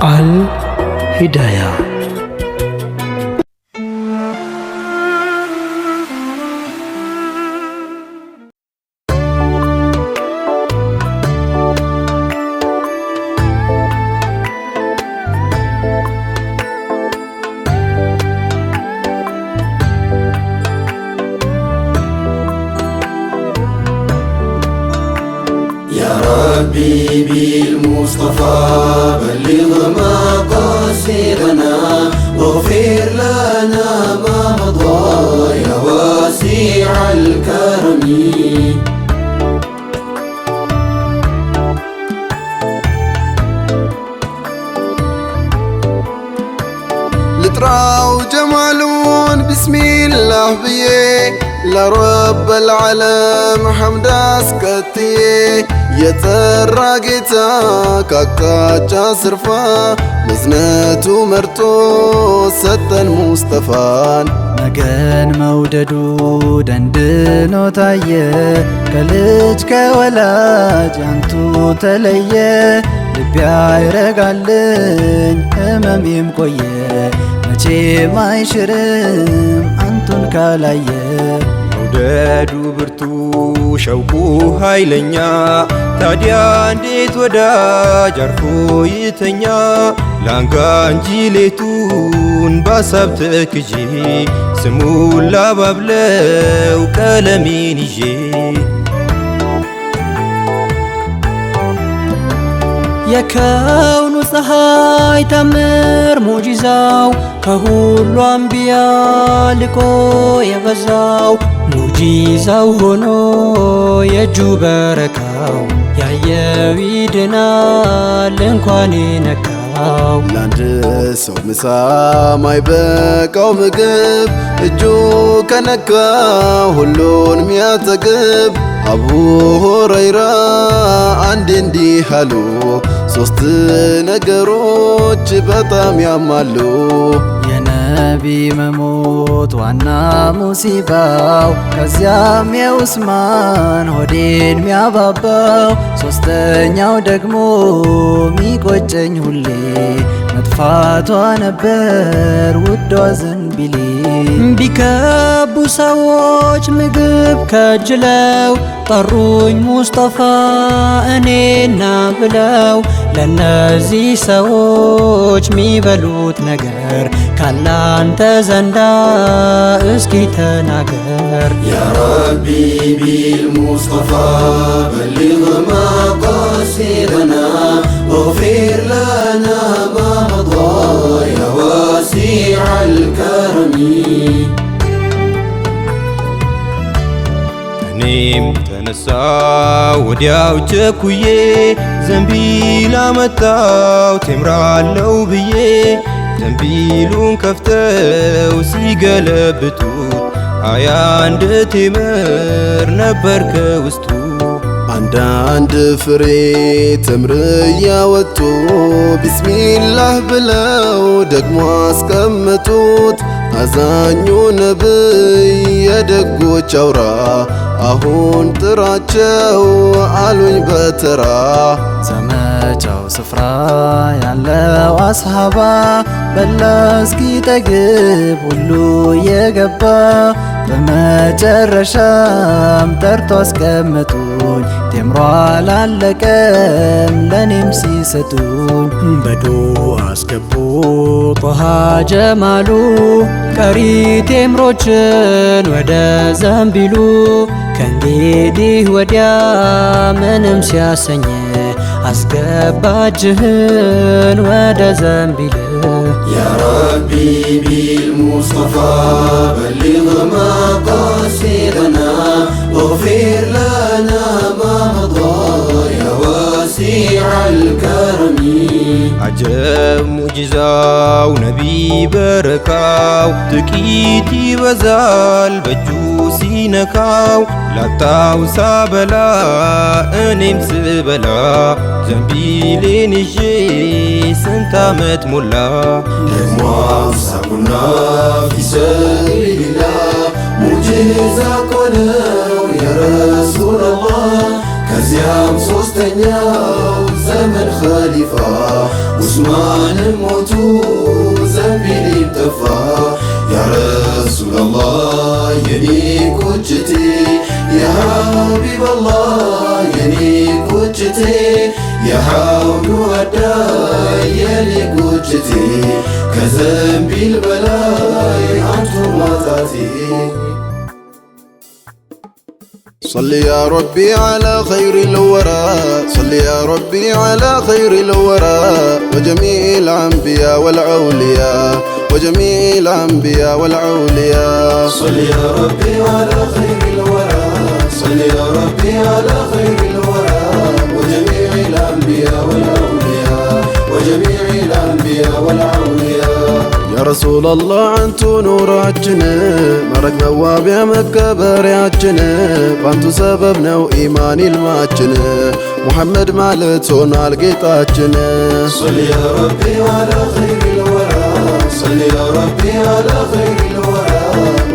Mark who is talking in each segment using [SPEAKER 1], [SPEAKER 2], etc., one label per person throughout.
[SPEAKER 1] الهداية.
[SPEAKER 2] ربي بالمصطفى بلغ مقاصدنا واغفر لنا ما مضى يا واسع الكرم. لتراو جمالون بسم الله بيه لرب العالم حمد اسكتيه يتراقتا كاكاچا سرفا مزنتو مرتو ستن مصطفان
[SPEAKER 3] مكان موددو دندنو تايه كلج كولاج انتو تليه ልቤ አይረጋልኝ ህመሜም ቆየ መቼም አይሽርም አንቱን ካላየ
[SPEAKER 4] መውደዱ ብርቱ ሸውቁ ኃይለኛ ታዲያ እንዴት ወዳጅ አርፎ ይተኛ ላንጋ እንጂ ሌቱን ባሳብ ተክዤ ስሙን ላባብለው ቀለሜን ይዤ
[SPEAKER 3] የከውኑ ፀሐይ ታምር ሙጂዛው ከሁሉ አንቢያ ልቆ የበዛው ሙጂዛው ሆኖ የእጁ በረካው ያየው ይድናል እንኳን ነካው።
[SPEAKER 2] ለአንድ ሰው ምሳ ማይበቃው ምግብ እጁ ከነካ ሁሉን ሚያጠግብ አቡ ሁረይራ አንድ እንዲህ አሉ ሶስት ነገሮች በጣም ያማሉ።
[SPEAKER 3] የነቢ መሞት ዋና ሙሲባው ከዚያም የኡስማን ሆዴን ሚያባባው ሶስተኛው ደግሞ ሚቆጨኝ ሁሌ መጥፋቷ ነበር ውዷ ዘንቢሌ። ቢከቡ ሰዎች ምግብ ከጅለው ጠሩኝ ሙስጠፋ እኔና ብለው ለነዚህ ሰዎች ሚበሉት ነገር ካላንተ ዘንዳ እስኪ ተናገር።
[SPEAKER 2] ያ ረቢ ቢልሙስጠፋ በልግ መቃሲደና ወግፊር ለና ማ መዳ ያ ዋሲዕ አልከረሚ።
[SPEAKER 4] እኔም ተነሳው ወዲያው ቸኩዬ ዘንቢል አመጣው ቴምራለው ብዬ ዘንቢሉን ከፍተው ሲገለብጡት ሃያ አንድ ቴምር ነበር ከውስጡ።
[SPEAKER 2] አንዳንድ ፍሬ ተምር ያወጡ ቢስሚላህ ብለው ደግሞ አስቀመጡት። አዛኙ ነብይ የደጎች አውራ አሁን ጥራቸው አሉኝ በተራ።
[SPEAKER 3] ዘመቻው ስፍራ ያለው አስሃባ በላ እስኪ ጠግብ ሁሉ የገባ በመጨረሻም ጠርቶ አስቀመጡኝ። ቴምሯ አላለቀም ለኔም ሲሰጡኝ በዱዓ አስገቡ ጦሃ ጀማሉ ቀሪ ቴምሮችን ወደ ዘንቢሉ ከእንግዲህ ወዲያ ምንም ሲያሰኝ አስገባጅህን ወደ ዘንቢል።
[SPEAKER 2] ያ ረቢ ቢልሙስጠፋ በልግ መቃሲደና ወግፊር ለና ማ መዳ ያ ዋሲዕ አልከረሚ።
[SPEAKER 4] አጀብ ሙጂዛው ነቢ በረካው ጥቂት ይበዛል በእጁ ሲነካው ላጣው ሳበላ እኔም ስበላ ዘንቢሌን ይዤ ስንት ዓመት ሞላ።
[SPEAKER 2] ደግሞ አፍሳቡና ፊሰቢልላህ ሙጂዛ ኮነው የረሱላላህ። ከዚያም ሶስተኛው ዘመን ኸሊፋ عثمان موتو زنبيلي طفا يا رسول الله يني كوجتي يا حبيب الله يني كوجتي يا حول ودا يلي كوجتي كذنبي البلاي أنتم ماتاتي
[SPEAKER 1] صل يا ربي على خير الورى صل يا ربي على خير الورى وجميع الأنبياء والأولياء وجميع الأنبياء والأولياء
[SPEAKER 2] صل يا ربي على خير الورى صل يا ربي على خير الورى وجميع الأنبياء والأولياء وجميع الأنبياء والأولياء
[SPEAKER 1] يا رسول الله أنتو نوراتنا مرق موابيا مكبرياتنا بانتو سببنا وإيماني الماتنا محمد مالتونا لقيتاتنا
[SPEAKER 2] صل يا ربي على خير الورى صل يا ربي على خير الورى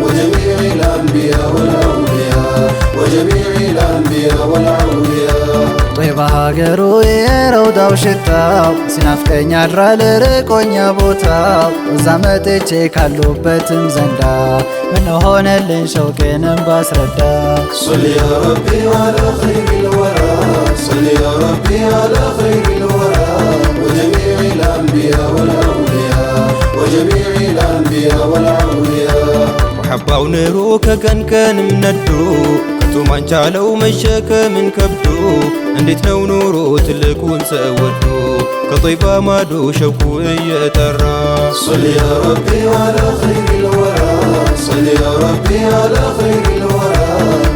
[SPEAKER 2] وجميع الأنبياء والأولياء وجميع الأنبياء والأولياء
[SPEAKER 3] طيب هاجرو يروداو شتاو ሲናፍቀኝ ያድራል ርቆኛ ቦታው እዛ መጥቼ ካሉበትም ዘንዳ ምን ሆነልኝ ሸውቄንም ባስረዳ
[SPEAKER 2] صل يا ربي على خير الورى صل يا ربي على خير الورى وجميع الأنبياء والأولياء وجميع الأنبياء والأولياء
[SPEAKER 4] محباو نرو ككن مندو كتومان چالو مشكه من كبدو እንዴት ነው ኑሮ ትልቁን ሰወዱ ከጦይባ ማዶ ሸውቁ እየጠራ
[SPEAKER 2] صل يا ربي على خير الورى صل يا ربي على خير الورى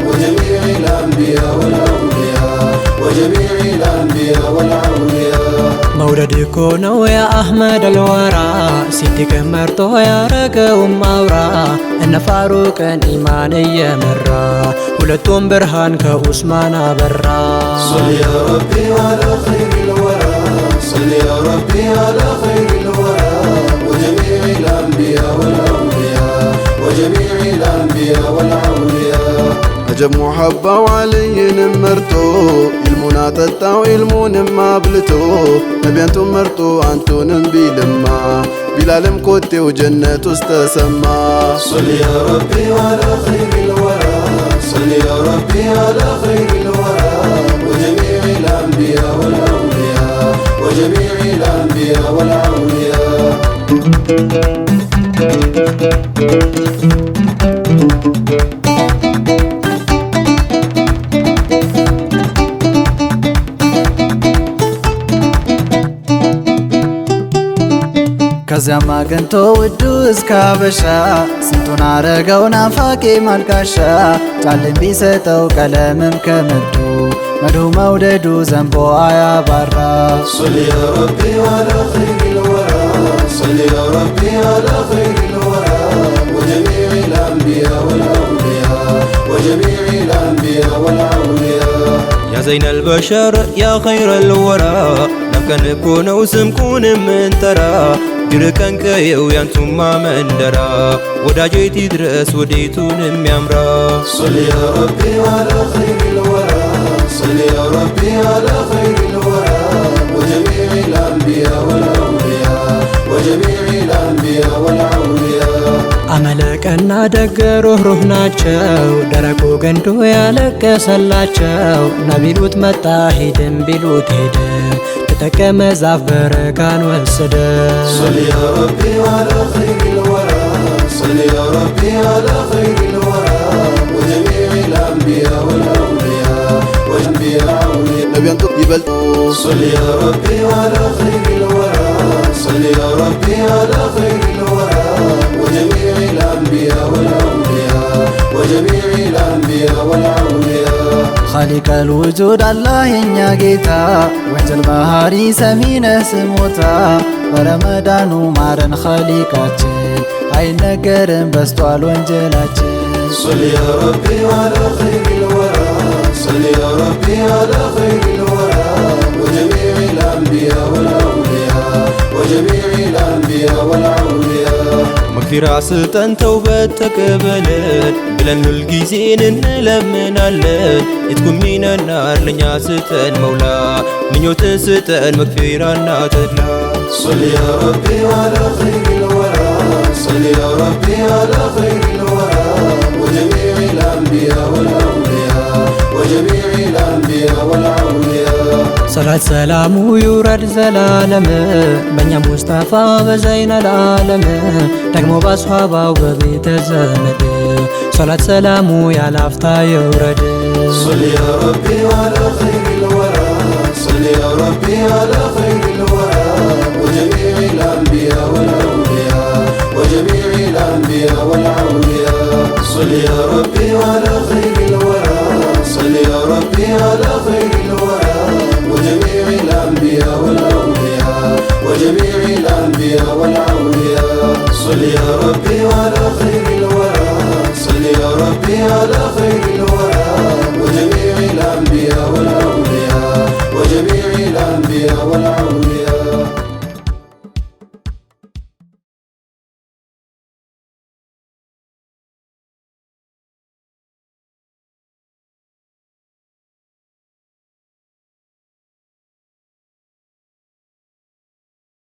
[SPEAKER 2] وجميع الأنبياء والأولياء وجميع الأنبياء والأولياء
[SPEAKER 5] مولد كونو يا أحمد الورى سيدك مرتو يا رقم أورا إن فاروق إيمان يمرا ولتم برهان كعثمان برا
[SPEAKER 2] صل يا ربي على خير الورى صل يا ربي على خير الورى وجميع الأنبياء والأولياء وجميع الأنبياء والأولياء
[SPEAKER 1] عجب محبة وعلي نمرتو المنا تتاو المون ما بلتو نبيانتو مرتو أنتو نبي لما بلالم كوتي وجنة استسمى
[SPEAKER 2] صل يا ربي على خير الورى صل يا ربي على خير الورى وجميع الأنبياء والأولياء وجميع الأنبياء والأولياء
[SPEAKER 3] ከዚያም አገንቶ ውዱ እስከ ሀበሻ ስንቱን አረገው ናፋቂ ማልቃሻ ጫልም ቢሰጠው ቀለምም ከመዱ መድሁ መውደዱ ዘንቦ አያባራ
[SPEAKER 2] صل يا ربي على خير الورى صل يا ربي على خير الورى وجميع الأنبياء والأولياء وجميع الأنبياء والأولياء
[SPEAKER 4] يا زين البشر يا خير الورى نفكن كونو سمكون من ترى جركن كيو يانتم ما مندرا وداجيتي درس وديتون ميامرا
[SPEAKER 2] صل يا ربي على خير الورى صل يا ربي على خير الورى وجميع الأنبياء والأولياء وجميع الأنبياء والأولياء
[SPEAKER 5] አመለቀና ደግ ሩህሩህ ናቸው ደረቁ ገንዶ ያለቀሰላቸው ነቢሉት መጣ ሂድም ቢሉት ሄደ ተጠቀመ ዛፍ በረካን ወሰደ
[SPEAKER 2] صل يا ربي على خير الورى صل يا ربي على خير الورى وجميع الأنبياء والأولياء والأنبياء
[SPEAKER 1] نبيانتو يبلتو
[SPEAKER 2] صل يا ربي على خير الورى صل يا ربي على خير الورى وجميع الأنبياء والأولياء وجميع الأنبياء والأولياء
[SPEAKER 3] خالق الوجود الله ينيا جيتا وانجل مهاري سمينة سموتا برمضانو مارن خالقاتين أي نقرن بستوال وانجلاتين
[SPEAKER 2] صل يا ربي على خير الورى صل يا ربي على خير الورى وجميع الأنبياء والأولياء وجميع الأنبياء والأولياء
[SPEAKER 4] مغفرة ستن توبة تقبلن بلن الجيزين نلمنالن اتكم من النار لنيا ستن مولا من يوتن ستن مغفرة ناتدلا
[SPEAKER 2] صل يا ربي على خير الورى صل يا ربي على خير الورى وجميع الأنبياء والأولياء وجميع الأنبياء والأولياء
[SPEAKER 5] صلاة سلام يورد زلالم بنيا مصطفى بزين العالم دقمو بأصحابه وببيت الزمد صلاة سلام يا لافتا يورد
[SPEAKER 2] صل يا ربي على خير الورى صل يا ربي على خير الورى وجميع الأنبياء والأولياء وجميع الأنبياء والأولياء صل يا ربي على خير الورى صل يا ربي على خير الورى وجميع الأنبياء والأولياء وجميع الأنبياء والأولياء صل يا ربي على خير الورى صل يا ربي على خير الورى وجميع الأنبياء والأولياء وجميع الأنبياء والأولياء